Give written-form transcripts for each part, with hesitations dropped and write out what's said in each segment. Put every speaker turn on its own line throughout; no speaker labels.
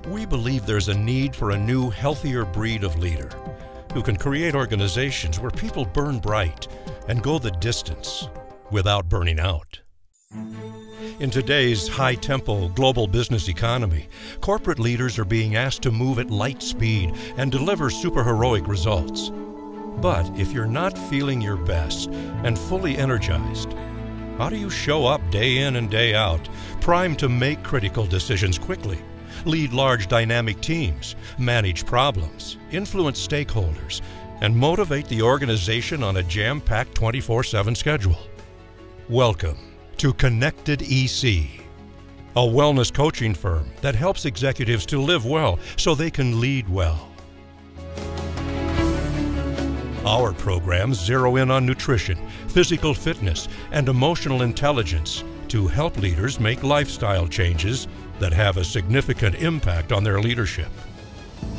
We believe there's a need for a new, healthier breed of leader who can create organizations where people burn bright and go the distance without burning out. In today's high-tempo global business economy, corporate leaders are being asked to move at light speed and deliver superheroic results. But if you're not feeling your best and fully energized, how do you show up day in and day out, primed to make critical decisions quickly, lead large dynamic teams, manage problems, influence stakeholders, and motivate the organization on a jam-packed 24/7 schedule? Welcome to Connected EC, a wellness coaching firm that helps executives to live well so they can lead well. Our programs zero in on nutrition, physical fitness, and emotional intelligence to help leaders make lifestyle changes that have a significant impact on their leadership.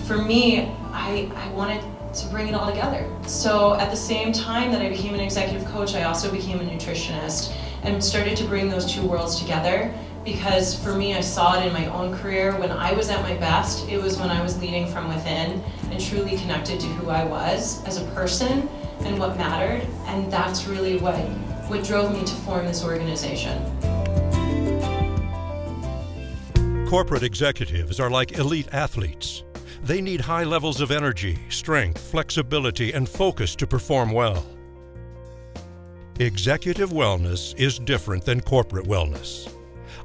For me, I wanted to bring it all together. So at the same time that I became an executive coach, I also became a nutritionist and started to bring those two worlds together, because for me, I saw it in my own career. When I was at my best, it was when I was leading from within and truly connected to who I was as a person and what mattered. And that's really what drove me to form this organization.
Corporate executives are like elite athletes. They need high levels of energy, strength, flexibility, and focus to perform well. Executive wellness is different than corporate wellness.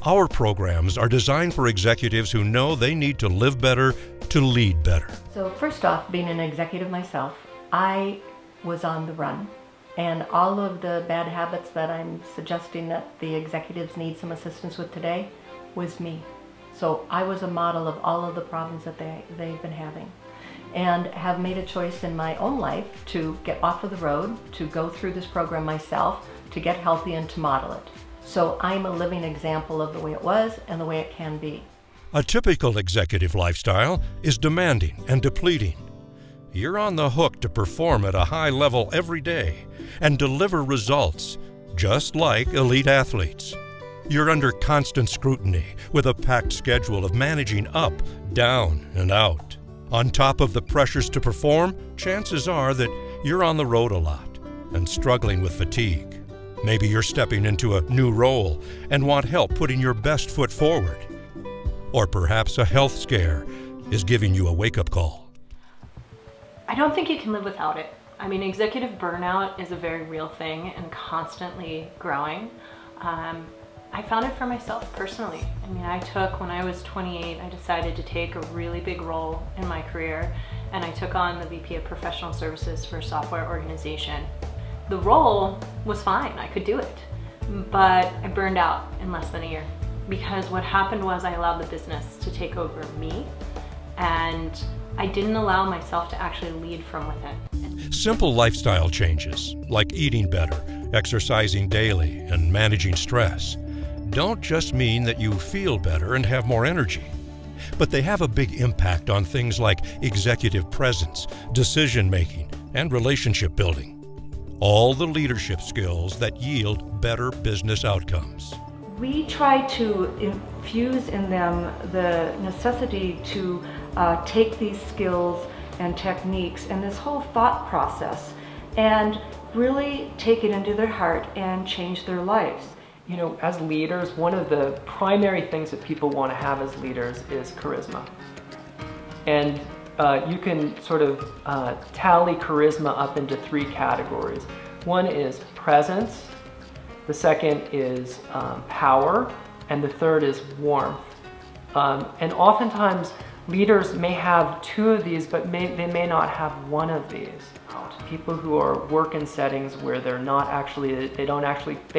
Our programs are designed for executives who know they need to live better to lead better.
So first off, being an executive myself, I was on the run. And all of the bad habits that I'm suggesting that the executives need some assistance with today was me. So I was a model of all of the problems that they've been having, and have made a choice in my own life to get off of the road, to go through this program myself, to get healthy and to model it. So I'm a living example of the way it was and the way it can be.
A typical executive lifestyle is demanding and depleting. You're on the hook to perform at a high level every day and deliver results, just like elite athletes. You're under constant scrutiny with a packed schedule of managing up, down, and out. On top of the pressures to perform, chances are that you're on the road a lot and struggling with fatigue. Maybe you're stepping into a new role and want help putting your best foot forward. Or perhaps a health scare is giving you a wake-up call.
I don't think you can live without it. I mean, executive burnout is a very real thing and constantly growing. I found it for myself personally. I mean, when I was 28, I decided to take a really big role in my career, and I took on the VP of Professional Services for a software organization. The role was fine, I could do it, but I burned out in less than a year, because what happened was I allowed the business to take over me, and I didn't allow myself to actually lead from within.
Simple lifestyle changes, like eating better, exercising daily, and managing stress, don't just mean that you feel better and have more energy, but they have a big impact on things like executive presence, decision-making, and relationship building. All the leadership skills that yield better business outcomes.
We try to infuse in them the necessity to take these skills and techniques and this whole thought process and really take it into their heart and change their lives.
You know, as leaders, one of the primary things that people want to have as leaders is charisma. And you can sort of tally charisma up into three categories. One is presence, the second is power, and the third is warmth. And oftentimes leaders may have two of these, but they may not have one of these. People who are work in settings where they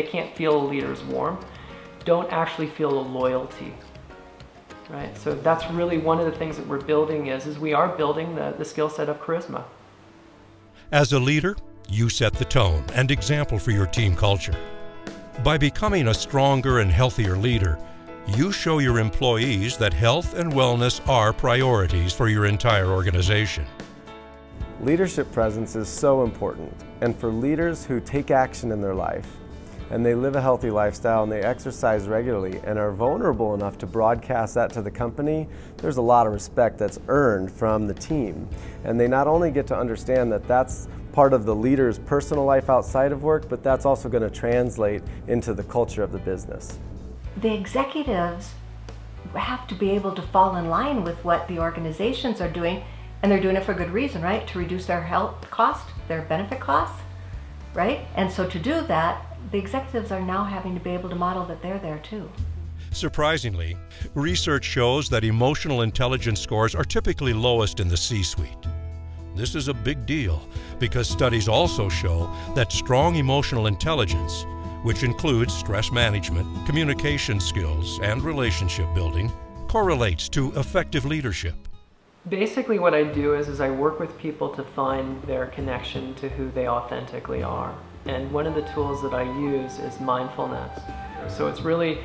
can't feel a leader's warmth, don't actually feel a loyalty, right? So that's really one of the things that we're building is we are building the skill set of charisma.
As a leader, you set the tone and example for your team culture. By becoming a stronger and healthier leader, you show your employees that health and wellness are priorities for your entire organization.
Leadership presence is so important, and for leaders who take action in their life, and they live a healthy lifestyle and they exercise regularly and are vulnerable enough to broadcast that to the company, there's a lot of respect that's earned from the team. And they not only get to understand that that's part of the leader's personal life outside of work, but that's also going to translate into the culture of the business.
The executives have to be able to fall in line with what the organizations are doing, and they're doing it for good reason, right? To reduce their health cost, their benefit costs, right? And so to do that, the executives are now having to be able to model that they're there too.
Surprisingly, research shows that emotional intelligence scores are typically lowest in the C-suite. This is a big deal because studies also show that strong emotional intelligence, which includes stress management, communication skills, and relationship building, correlates to effective leadership.
Basically what I do is I work with people to find their connection to who they authentically are. And one of the tools that I use is mindfulness. So it's really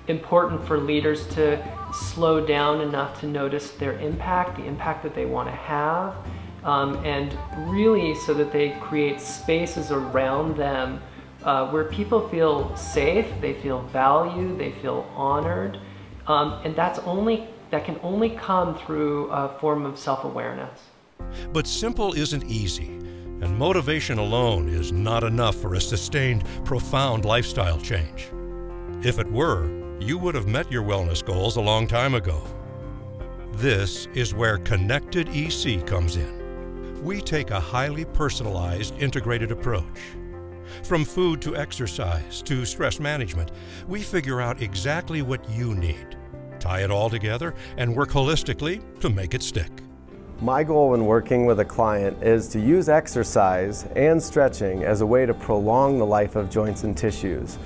important for leaders to slow down enough to notice their impact, the impact that they want to have, and really so that they create spaces around them where people feel safe, they feel valued, they feel honored, and that can only come through a form of self-awareness.
But simple isn't easy, and motivation alone is not enough for a sustained, profound lifestyle change. If it were, you would have met your wellness goals a long time ago. This is where Connected EC comes in. We take a highly personalized, integrated approach. From food to exercise to stress management, we figure out exactly what you need, tie it all together, and work holistically to make it stick.
My goal when working with a client is to use exercise and stretching as a way to prolong the life of joints and tissues.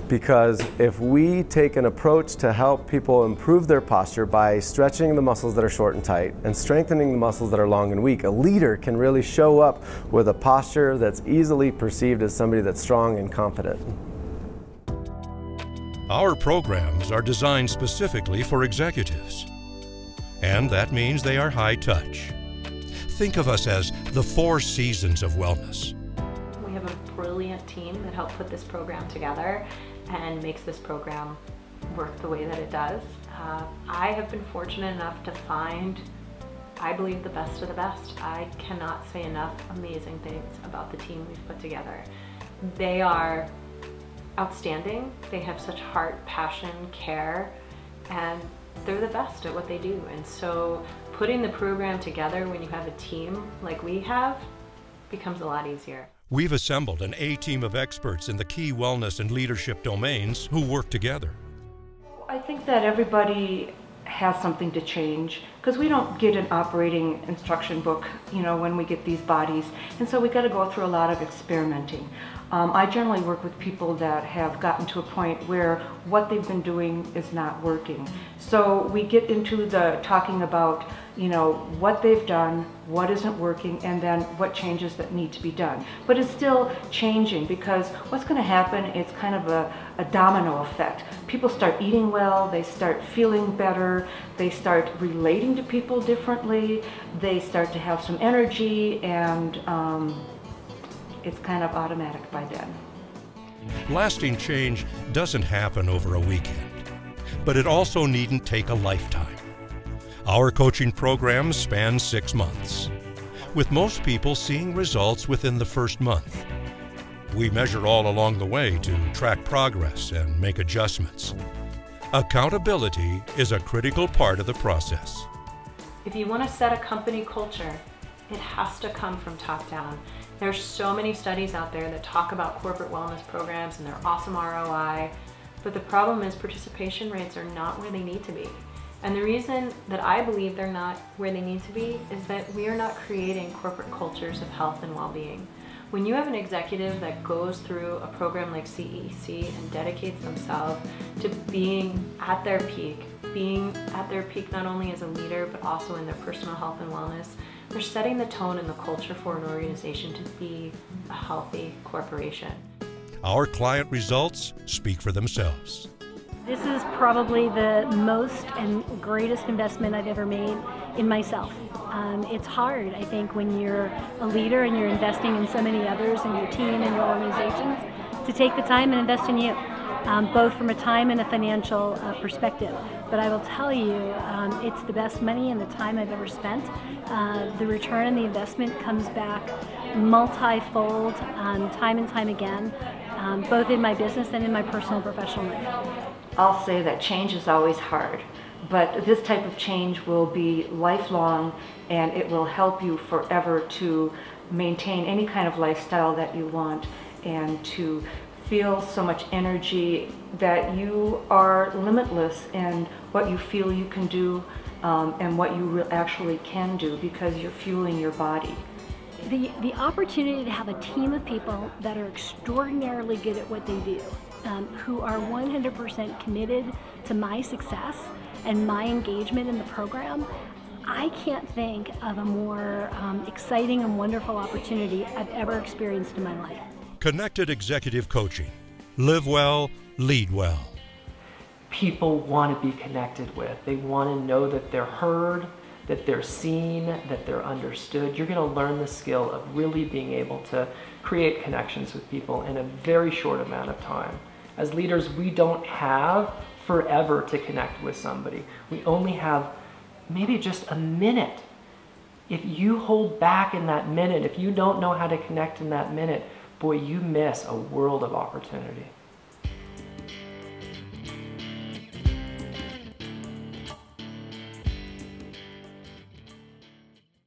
Because if we take an approach to help people improve their posture by stretching the muscles that are short and tight and strengthening the muscles that are long and weak, a leader can really show up with a posture that's easily perceived as somebody that's strong and confident.
Our programs are designed specifically for executives, and that means they are high touch. Think of us as the 4 seasons of wellness.
We have a brilliant team that helped put this program together and makes this program work the way that it does. I have been fortunate enough to find, I believe, the best of the best. I cannot say enough amazing things about the team we've put together. They are outstanding. They have such heart, passion, care, and they're the best at what they do. And so putting the program together when you have a team like we have becomes a lot easier.
We've assembled an A-team of experts in the key wellness and leadership domains who work together.
I think that everybody has something to change because we don't get an operating instruction book, you know, when we get these bodies, and so we got to go through a lot of experimenting. I generally work with people that have gotten to a point where what they've been doing is not working. So we get into the talking about, you know, what they've done, what isn't working, and then what changes that need to be done. But it's still changing because what's going to happen, it's kind of a domino effect. People start eating well, they start feeling better, they start relating to people differently, they start to have some energy, and it's kind of automatic by then.
Lasting change doesn't happen over a weekend, but it also needn't take a lifetime. Our coaching programs span 6 months, with most people seeing results within the first month. We measure all along the way to track progress and make adjustments. Accountability is a critical part of the process.
If you want to set a company culture, it has to come from top down. There's so many studies out there that talk about corporate wellness programs and their awesome ROI, but the problem is participation rates are not where they need to be. And the reason that I believe they're not where they need to be is that we are not creating corporate cultures of health and well-being. When you have an executive that goes through a program like CEC and dedicates themselves to being at their peak not only as a leader, but also in their personal health and wellness, they're setting the tone and the culture for an organization to be a healthy corporation.
Our client results speak for themselves.
This is probably the most and greatest investment I've ever made in myself. It's hard, I think, when you're a leader and you're investing in so many others and your team and your organizations, to take the time and invest in you, both from a time and a financial perspective. But I will tell you, it's the best money and the time I've ever spent. The return on the investment comes back multi-fold, time and time again, both in my business and in my personal and professional life.
I'll say that change is always hard, but this type of change will be lifelong, and it will help you forever to maintain any kind of lifestyle that you want and to feel so much energy that you are limitless in what you feel you can do and what you actually can do, because you're fueling your body.
The opportunity to have a team of people that are extraordinarily good at what they do, who are 100% committed to my success and my engagement in the program, I can't think of a more exciting and wonderful opportunity I've ever experienced in my life.
Connected Executive Coaching. Live well, lead well.
People want to be connected with. They want to know that they're heard, that they're seen, that they're understood. You're going to learn the skill of really being able to create connections with people in a very short amount of time. As leaders, we don't have forever to connect with somebody. We only have maybe just a minute. If you hold back in that minute, if you don't know how to connect in that minute, boy, you miss a world of opportunity.